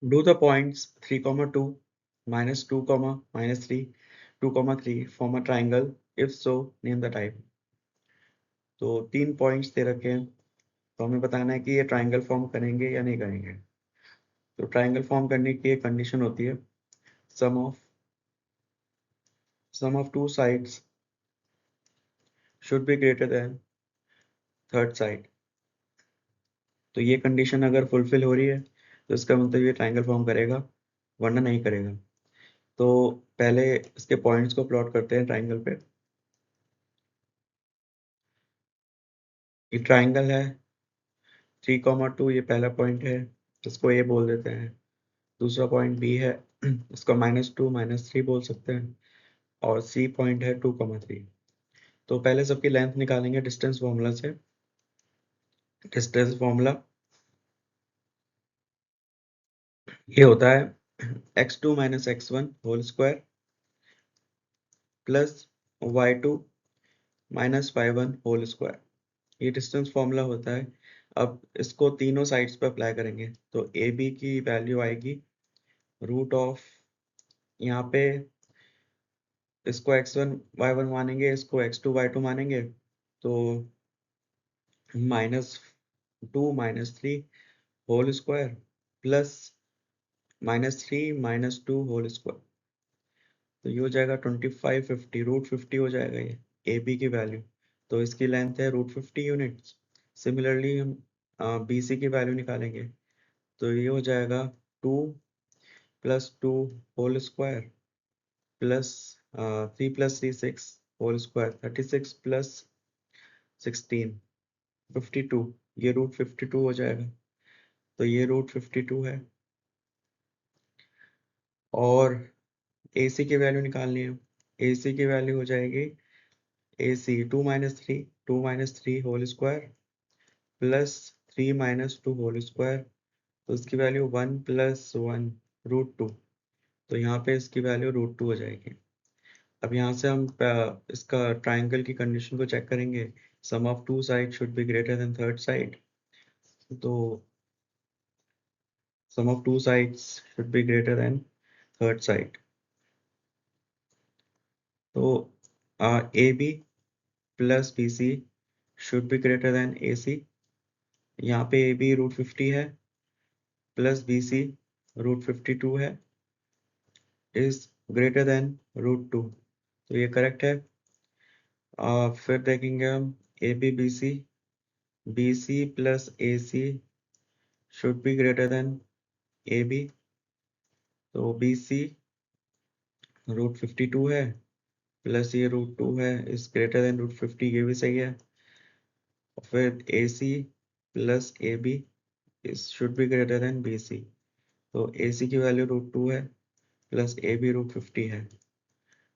Do the points 3, 2, -2, -3, 2, 3 form a triangle? If so, name the type. तो 3 points दे रखे हैं, तो हमें बताना है कि ये ट्राइंगल फॉर्म करेंगे या नहीं करेंगे। तो ट्राइंगल फॉर्म करने की एक कंडीशन होती है, sum of two sides should be greater than third side. तो ये कंडीशन अगर फुलफिल हो रही है तो इसका मतलब ये ट्राइंगल फॉर्म करेगा, वरना नहीं करेगा। तो पहले इसके पॉइंट्स को प्लॉट करते हैं ट्राइंगल पे। ये ट्राइंगल है 3, 2, ये पहला पॉइंट है, इसको ए बोल देते हैं। दूसरा पॉइंट बी है, इसको -2, -3 बोल सकते हैं। और सी पॉइंट है 2, 3। तो पहले सबकी लेंथ निकालेंगे डिस्टेंस फॉर्मूला से। डिस्टेंस फॉर्मूला ये होता है x2 - x1 whole square plus y2 - y1 whole square. ये डिस्टेंस फॉर्मूला होता है। अब इसको तीनों साइड्स पे अप्लाई करेंगे तो ए बी की वैल्यू आएगी रूट ऑफ, यहाँ पे इसको x1 y1 मानेंगे, इसको x2 y2 मानेंगे, तो -2 -3 whole square plus -3 -2 whole square. तो ये हो जाएगा 25 50 √50 हो जाएगा ये ए बी की वैल्यू। तो इसकी लेंथ है √50 यूनिट्स। सिमिलरली हम बी सी की वैल्यू निकालेंगे, तो ये हो जाएगा 2 + 2 whole square plus 3 + 3 6 whole square 36 + 16 52। ये √52 हो जाएगा, तो ये √52 है। और ए सी की वैल्यू निकालनी है। ए सी की वैल्यू हो जाएगी A C 2 - 3 2 - 3 whole square plus 3 - 2 whole square. तो इसकी वैल्यू 1 + 1 √2। तो यहाँ पे इसकी वैल्यू √2 हो जाएगी। अब यहाँ से हम इसका ट्राइंगल की कंडीशन को चेक करेंगे, sum of two side should be greater than third side. तो sum of two sides should be greater than third side. तो A B plus B C should be greater than A C. यहाँ पे A B √50 है plus B C √52 है, is greater than √2। तो ये correct है। फिर देखेंगे हम A B C plus A C should be greater than A B. तो बी सी √52 है प्लस ये √2 है, इज ग्रेटर देन √50, ये भी सही है। फिर A C plus A B is should be greater than B C. तो ए सी की वैल्यू √2 है प्लस ए बी √50 है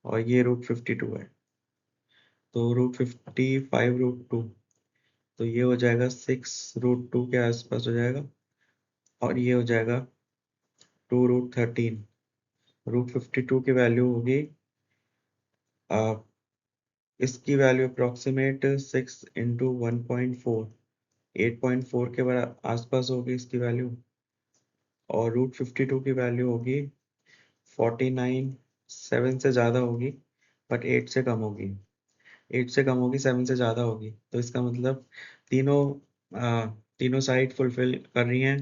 और ये √52 है। तो √55 √2, तो ये हो जाएगा 6 √2 के आसपास हो जाएगा। और ये हो जाएगा 2 √13। √52 की वैल्यू होगी, इसकी वैल्यू अप्रोक्सीमेट 6 × 1.4 8.4 के आसपास होगी इसकी वैल्यू। और √52 की वैल्यू होगी 49। 7 से ज़्यादा होगी बट 8 से कम होगी। 8 से कम होगी, 7 से ज़्यादा होगी। तो इसका मतलब तीनों तीनों साइड फुलफिल कर रही हैं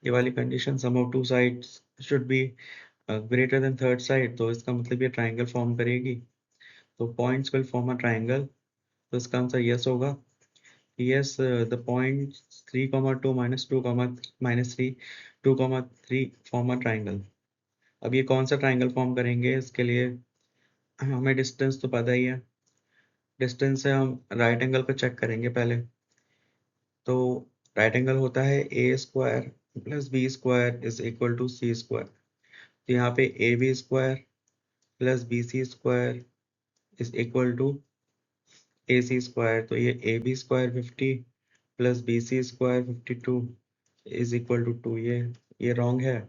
ये वाली condition, sum of two sides should be greater than third side. तो इसका मतलब ये ट्राइंगल फॉर्म करेगी। तो points will form a triangle. तो इसका आंसर यस होगा। Yes, the point 3, 2 -2, -3 2, 3 form a triangle. अब ये कौन सा ट्राइंगल फॉर्म करेंगे, इसके लिए हमें डिस्टेंस तो पता ही है। डिस्टेंस से हम राइट एंगल को चेक करेंगे पहले। तो राइट एंगल होता है A square plus B square is equal to C square. तो यहाँ पे A B square plus B C square is equal to A C square. तो ये A B square 50 plus B C square 52 is equal to 2। ये wrong है।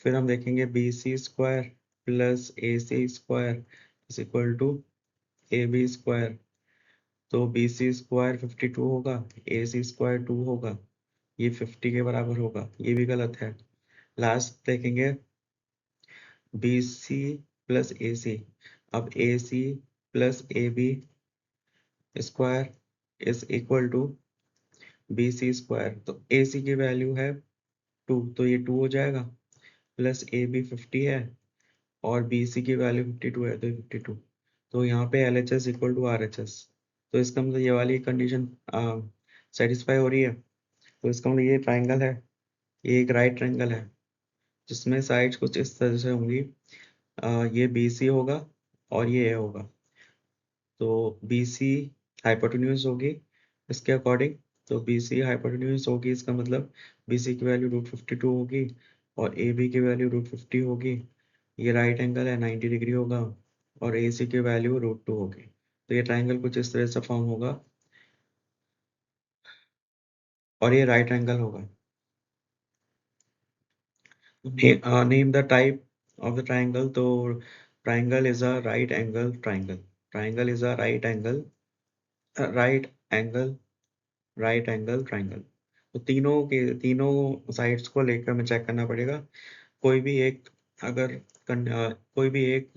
फिर हम देखेंगे B C square plus A C square is equal to A B square. तो B C square 52 होगा, ए C square 2 होगा, ये 50 के बराबर होगा, ये भी गलत है। लास्ट देखेंगे BC प्लस AC। अब AC plus AB square is equal to BC square. तो AC की वैल्यू है 2, तो ये 2 हो जाएगा, प्लस AB 50 है और BC की वैल्यू 52 है, तो 52। तो यहाँ पे LHS इक्वल टू RHS। तो इसका मतलब ये वाली कंडीशन सेटिस्फाई हो रही है। तो इसका मतलब ये ट्राइंगल है, ये एक राइट ट्राइंगल है जिसमें साइड्स कुछ इस तरह से होंगी। ये BC होगा और ये A होगा। तो BC हाइपोटेन्यूज होगी इसके अकॉर्डिंग। तो BC हाइपोटेन्यूज होगी, इसका मतलब BC की वैल्यू √52 होगी और AB की वैल्यू √50 होगी। ये राइट एंगल है, 90 डिग्री होगा और AC की वैल्यू √2 होगी। तो ये ट्राइंगल कुछ इस तरह से फॉर्म होगा और ये राइट एंगल होगा। Name the type of the triangle. तो triangle is a right angle triangle. Triangle is a right angle right angle triangle. तो तीनों साइड्स को लेकर हमें चेक करना पड़ेगा। कोई भी एक अगर कोई भी एक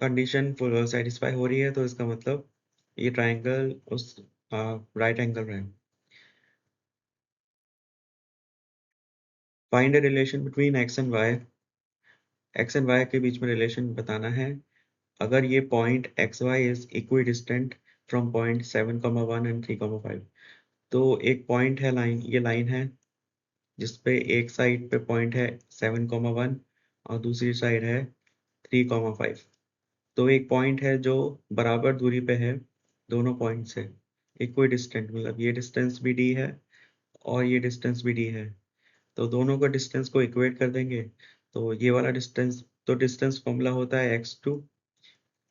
कंडीशन सेटिस्फाई हो रही है तो इसका मतलब ये ट्राइंगल उस राइट एंगल है। Find a relation between X and Y के बीच में रिलेशन बताना है। अगर ये point X Y is equidistant from point 7,1 and 3,5। तो एक पॉइंट है लाइन, ये लाइन है जिसपे एक साइड पे पॉइंट है 7,1 और दूसरी साइड है 3,5। तो एक पॉइंट है जो बराबर दूरी पे है दोनों पॉइंट से, इक्वी डिस्टेंट, मतलब ये डिस्टेंस भी d है और ये डिस्टेंस भी d है। तो दोनों का डिस्टेंस को इक्वेट कर देंगे। तो ये वाला डिस्टेंस, तो डिस्टेंस फॉर्मूला होता है x2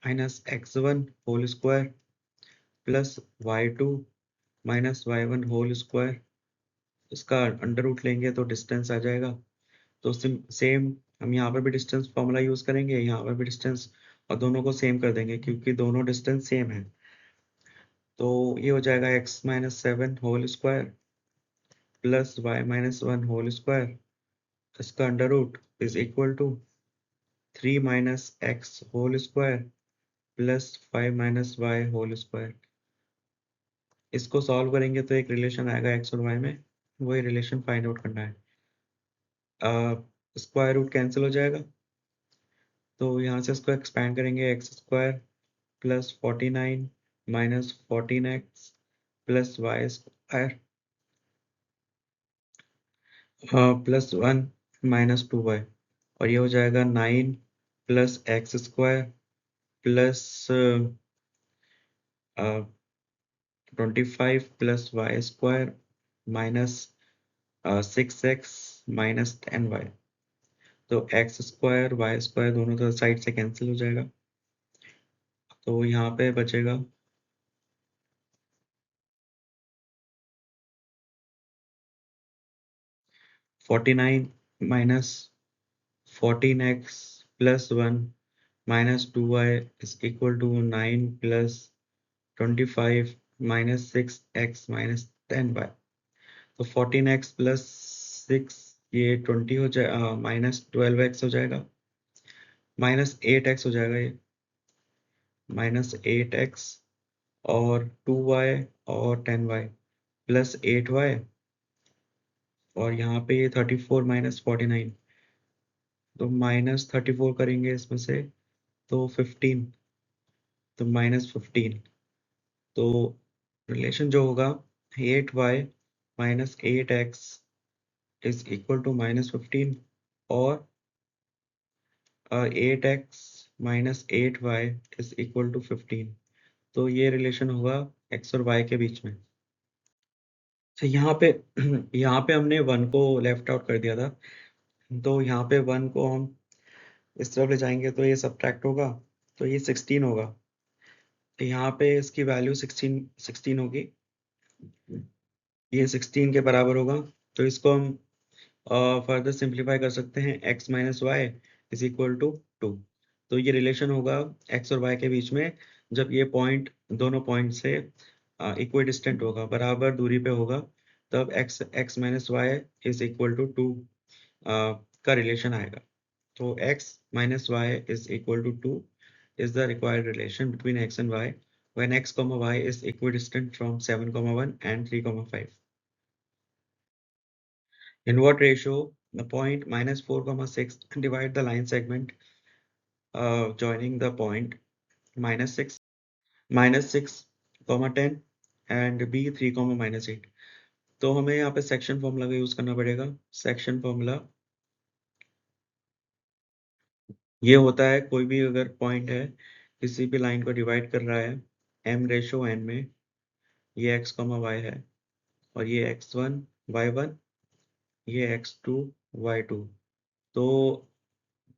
minus x1 whole square plus y2 minus y1 whole square. इसका अंडर रूट लेंगे तो डिस्टेंस आ जाएगा। तो सेम हम यहाँ पर भी डिस्टेंस फॉर्मूला यूज करेंगे, यहाँ पर भी डिस्टेंस, और दोनों को सेम कर देंगे क्योंकि दोनों डिस्टेंस सेम है। तो ये हो जाएगा x minus 7 whole square plus y minus 1 whole square. इसका under root is equal to 3 minus X whole square plus 5 minus Y whole square. इसको सॉल्व करेंगे तो एक रिलेशन आएगा x और y में, वही रिलेशन फाइंड आउट करना है। स्क्वायर रूट कैंसिल हो जाएगा, तो यहाँ से इसको एक्सपैंड करेंगे, X square plus 49 minus 14x plus Y square plus 1 minus 2y। और ये हो जाएगा 9 plus X square plus 25 plus Y square minus 6x minus 10y। तो एक्स स्क्वायर वाई स्क्वायर दोनों तरफ साइड से कैंसिल हो जाएगा, तो यहाँ पे बचेगा 49 minus 14x plus 1 minus 2y is equal to 9 plus 25 minus 6x minus 10y। तो 14x प्लस 6 ये 20 हो जाए, माइनस 12x हो जाएगा, माइनस 8x हो जाएगा, ये माइनस 8x और 2y और 10y प्लस 8y। और यहाँ पे ये 34 माइनस 49, तो माइनस 34 करेंगे इसमें से तो 15, तो माइनस 15। तो रिलेशन जो होगा 8y minus 8x is equal to minus 15 और 8x minus 8y is equal to 15। तो ये रिलेशन होगा x और y के बीच में। तो यहाँ पे यहाँ पे हमने 1 को लेफ्ट आउट कर दिया था, तो यहाँ पे 1 को हम इस तरफ ले जाएंगे तो ये सब्ट्रैक्ट होगा, तो ये 16 होगा। तो यहाँ पे इसकी वैल्यू 16 होगी, ये 16 के बराबर होगा। तो इसको हम फर्दर सिंप्लीफाई कर सकते हैं, x minus Y is equal to 2। तो ये रिलेशन होगा x और y के बीच में जब ये पॉइंट दोनों पॉइंट से इक्वल डिस्टेंट होगा, बराबर दूरी पे होगा, तब x minus Y is equal to 2 का रिलेशन आएगा। तो x minus y is equal to 2 is the required relation between x and y when x comma y is equidistant from 7 comma 1 and 3 comma 5. In what ratio the point minus 4 comma 6 divide the line segment joining the point minus 6 comma 10 and b 3 comma minus 8. तो हमें यहाँ पे section formula का use करना पड़ेगा। Section formula ये होता है, कोई भी अगर पॉइंट है किसी भी लाइन को डिवाइड कर रहा है m रेशो n में, ये x कॉमा y है और ये x1 y1, ये x2 y2। तो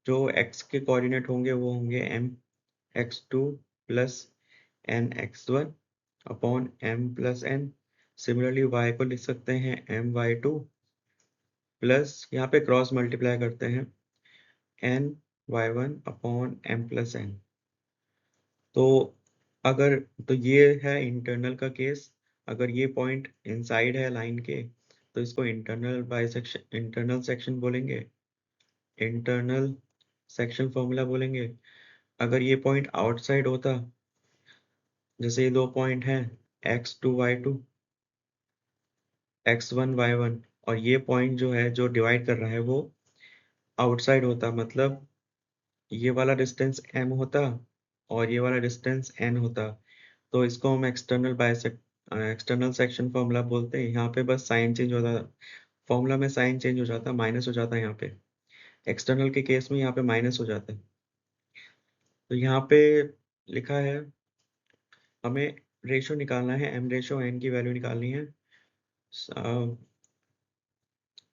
जो x के कोऑर्डिनेट होंगे वो होंगे m x2 plus n x1 upon m plus n। Similarly y को लिख सकते हैं m y2 प्लस यहाँ पे क्रॉस मल्टीप्लाई करते हैं n y1 upon m plus n। तो अगर तो ये है इंटरनल का केस। अगर ये पॉइंट इनसाइड है लाइन के तो इसको इंटरनल सेक्शन बोलेंगे, इंटरनल सेक्शन फॉर्मूला बोलेंगे। अगर ये पॉइंट आउटसाइड होता, जैसे ये दो पॉइंट हैं x2 y2, x1 y1, और ये पॉइंट जो है जो डिवाइड कर रहा है वो आउटसाइड होता, मतलब ये वाला डिस्टेंस m होता और ये वाला डिस्टेंस n होता, तो इसको हम एक्सटर्नल सेक्शन फॉर्मूला बोलते हैं। यहाँ पे बस साइन चेंज होता, फॉर्मूला में साइन चेंज हो जाता, माइनस हो जाता है यहाँ पे। एक्सटर्नल के केस में यहाँ पे माइनस हो जाता है। तो यहाँ पे लिखा है हमें रेशो निकालना है, m रेशो n की वैल्यू निकालनी है।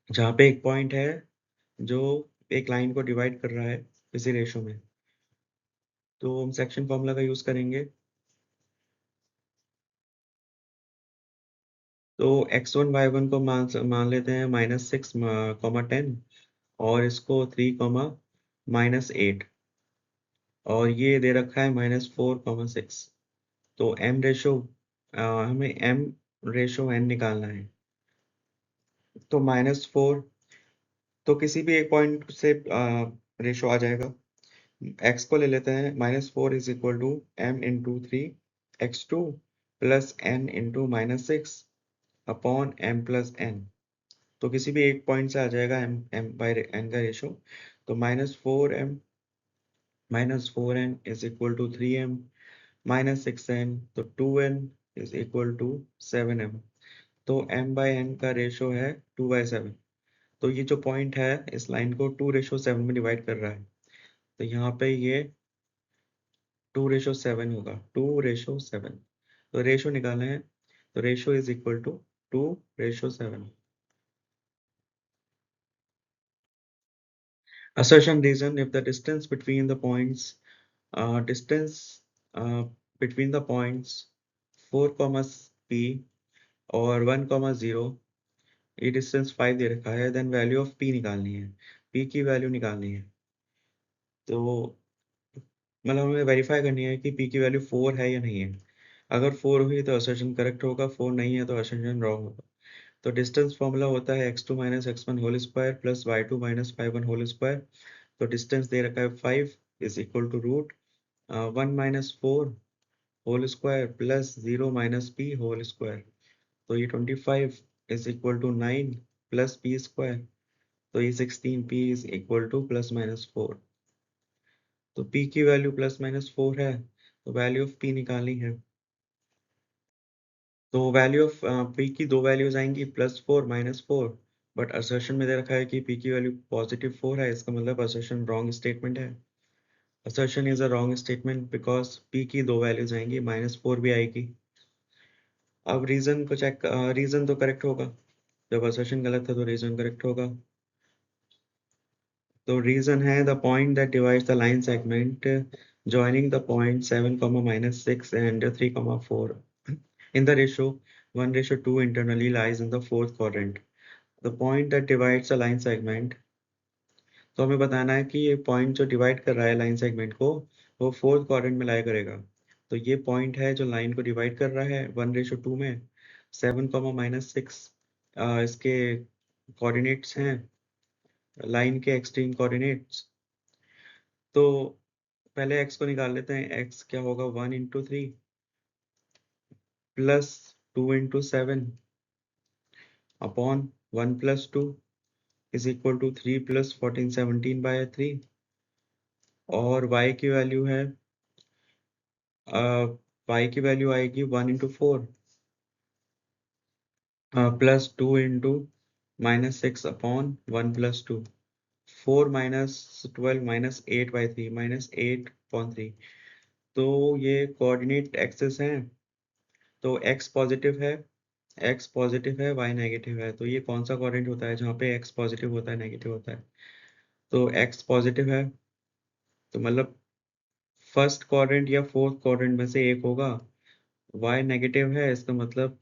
जहाँ पे एक पॉइंट है जो एक लाइन को डिवाइड कर रहा है किसी रेशो में, तो हम सेक्शन फॉर्मूला का यूज करेंगे। तो x1 y1 को मान लेते हैं -6 कॉमा 10 और इसको 3 कॉमा -8 और ये दे रखा है -4 कॉमा 6। तो m रेशो हमें m रेशो n निकालना है। तो -4 तो किसी भी एक पॉइंट से रेशो आ जाएगा। x को ले लेते हैं, -4 is equal to m into 3 x2 plus n into -6 upon m plus n। तो किसी भी एक पॉइंट से आ जाएगा m बाई n का रेशो। तो -4n is equal to 3m -6n, तो 2n is equal to 7m। तो m बाई n का रेशो है 2/7। तो ये जो पॉइंट है इस लाइन को 2/7 में डिवाइड कर रहा है, तो यहाँ पे ये 2/7 होगा, 2/7। तो रेशो निकालना है, तो ratio is equal to 2/7। Assertion reason: if the distance between the points distance between the points 4 comma p और 1 comma 0, ये डिस्टेंस 5 दे रखा है, देन वैल्यू ऑफ p निकालनी है, p की वैल्यू निकालनी है। तो मतलब हमें वेरीफाई करनी है कि p की वैल्यू 4 है या नहीं है। अगर 4 हुई तो असर्शन करेक्ट होगा, 4 नहीं है तो असर्शन रॉन्ग होगा। तो डिस्टेंस फॉर्मूला होता है x2 minus x1 whole square plus y2 minus y1 whole square. तो डिस्टेंस दे रखा है 5 is equal to root 1 minus 4 whole square plus 0 minus p whole square. तो ये 25 इज इक्वल टू 9 प्लस p स्क्वायर। तो ये 16 p is equal to plus minus 4। तो p की वैल्यू प्लस माइनस 4 है, तो वैल्यू ऑफ p निकालनी है। तो वैल्यू ऑफ p की दो वैल्यूज आएंगी, +4 -4, बट असर्शन में दे रखा है कि p की वैल्यू +4 है, इसका मतलब असर्शन रॉन्ग स्टेटमेंट है। Assertion is a wrong statement because p की दो वैल्यूज आएंगी, -4 भी आएगी। अब रीजन को चेक, रीजन तो करेक्ट होगा, जब असर्शन गलत है तो रीजन करेक्ट होगा। तो रीजन है the point that divides the line segment joining the point 7 -6 and 3 4 in the ratio 1/2 internally lies in the fourth quadrant. The point that divides a line segment, तो हमें बताना है कि ये पॉइंट जो डिवाइड कर रहा है लाइन सेगमेंट को वो फोर्थ क्वाड्रेंट में लाई करेगा। तो ये पॉइंट है जो लाइन को डिवाइड कर रहा है 1/2 में, 7 -6 इसके कोऑर्डिनेट्स हैं लाइन के एक्सट्रीम कोऑर्डिनेट्स। तो पहले x को निकाल लेते हैं। x क्या होगा 1 × 3 plus 2 × 7 upon 1 + 2 is equal to 3 + 14 17/3। और y की वैल्यू है y की वैल्यू आएगी 1 × 4 प्लस 2 × -6 अपॉन 1 + 2। 4 - 12 - 8/3 -8/3। तो ये कोऑर्डिनेट एक्सिस हैं। तो x पॉजिटिव है, y नेगेटिव है। तो ये कौन सा कोऑर्डिनेट होता है जहाँ पे x पॉजिटिव होता है, नेगेटिव होता है? तो x पॉजिटिव है तो मतलब फर्स्ट क्वाड्रेंट या फोर्थ क्वाड्रेंट में से एक होगा। y नेगेटिव है, इसका मतलब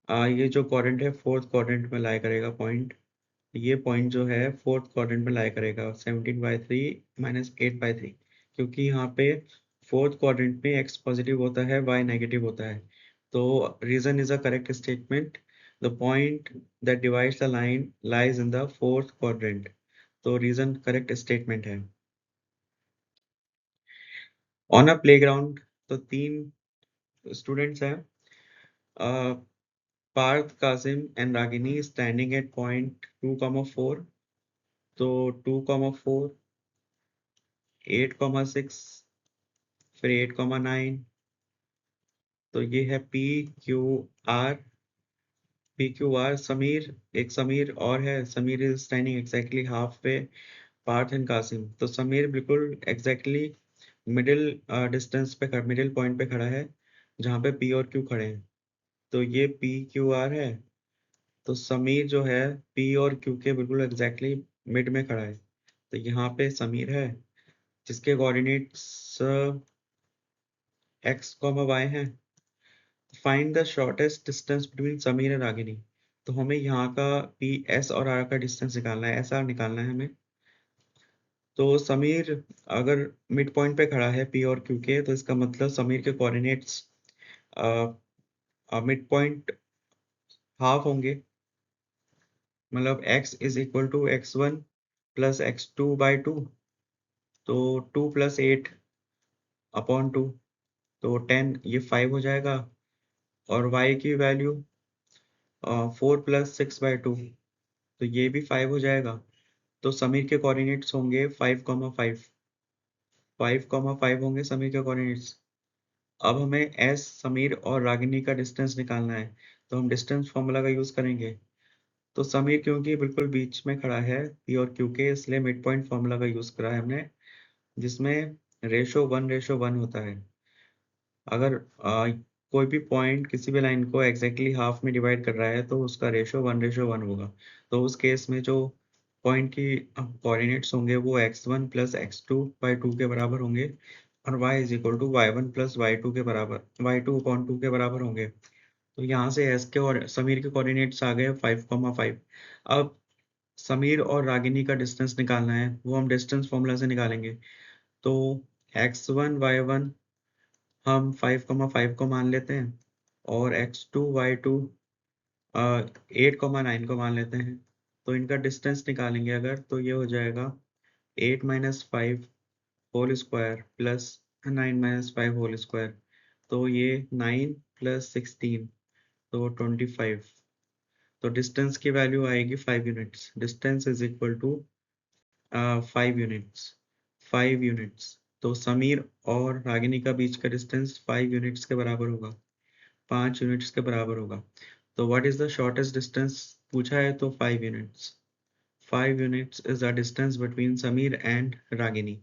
ये जो क्वाड्रेंट है फोर्थ क्वाड्रेंट में लाई करेगा पॉइंट। ये पॉइंट जो है फोर्थ क्वाड्रेंट में लाई करेगा 17/3 -8/3, क्योंकि यहाँ पे फोर्थ क्वाड्रेंट में x पॉजिटिव होता है, y नेगेटिव होता है। तो reason is a correct statement. The point that divides the line lies in the fourth quadrant. तो रीजन करेक्ट स्टेटमेंट है। ऑन अ प्लेग्राउंड, तो 3 स्टूडेंट्स हैं, Parth, Kasim and Ragini standing at point 2, 4। तो 2, 4, 8, 6, फिर 8, 9। तो ये है पी क्यू आर। समीर, एक समीर और है। Sameer is standing exactly half way Parth and Kasim. तो समीर बिल्कुल एग्जैक्टली मिडिल डिस्टेंस पे, मिडिल पॉइंट पे खड़ा है जहाँ पे पी और क्यू खड़े हैं। तो ये पी क्यू आर है। तो समीर जो है पी और क्यू के बिल्कुल एग्जैक्टली मिड में खड़ा है। तो यहाँ पे समीर है जिसके कोऑर्डिनेट्स एक्स कॉमा वाई हैं। Find the shortest distance between Sameer and Ragini. तो हमें यहाँ का पी एस और आर का डिस्टेंस निकालना है, एस आर निकालना है हमें। तो समीर अगर मिड पॉइंट पे खड़ा है पी और क्यू के, तो इसका मतलब समीर के कोऑर्डिनेट्स मिड पॉइंट हाफ होंगे। मतलब x is equal to x1 + x2/2। तो 2 + 8 अपॉन 2, तो 10, ये 5 हो जाएगा। और y की वैल्यू 4 + 6/2, तो ये भी 5 हो जाएगा। तो समीर के कोऑर्डिनेट्स होंगे 5, 5 होंगे समीर के कोऑर्डिनेट्स। अब हमें s समीर और रागिनी का डिस्टेंस निकालना है, तो हम डिस्टेंस फॉर्मूला का यूज करेंगे। तो समीर क्योंकि बिल्कुल बीच में खड़ा है पी और क्यू के, इसलिए मिड पॉइंट फॉर्मूला का यूज करा है हमने, जिसमें रेशो 1:1 होता है। अगर कोई भी पॉइंट किसी भी लाइन को एग्जैक्टली हाफ में डिवाइड कर रहा है तो उसका रेशो 1:1 होगा। तो उस केस में जो पॉइंट की कोऑर्डिनेट्स होंगे वो x1 + x2/2 के बराबर होंगे, और y is equal to y1 + y2 के बराबर, y2/2 के बराबर होंगे। तो यहाँ से एस के और समीर के कोऑर्डिनेट्स आ गए 5, 5। अब समीर और रागिनी का डिस्टेंस निकालना है, वो हम डिस्टेंस फॉर्मूला से निकालेंगे। तो x1 y1 हम 5, 5 को मान लेते हैं, और x2 y2 8, 9 को मान लेते हैं। तो इनका डिस्टेंस निकालेंगे अगर, तो ये हो जाएगा 8 - 5 whole square plus 9 - 5 whole square. तो ये 9 + 16, तो 25। तो डिस्टेंस की वैल्यू आएगी 5 units. Distance is equal to 5 units. तो समीर और रागिनी का बीच का डिस्टेंस 5 यूनिट्स के बराबर होगा, 5 यूनिट्स के बराबर होगा। तो what is the shortest distance पूछा है, तो 5 units. 5 units is the distance between Sameer and Ragini.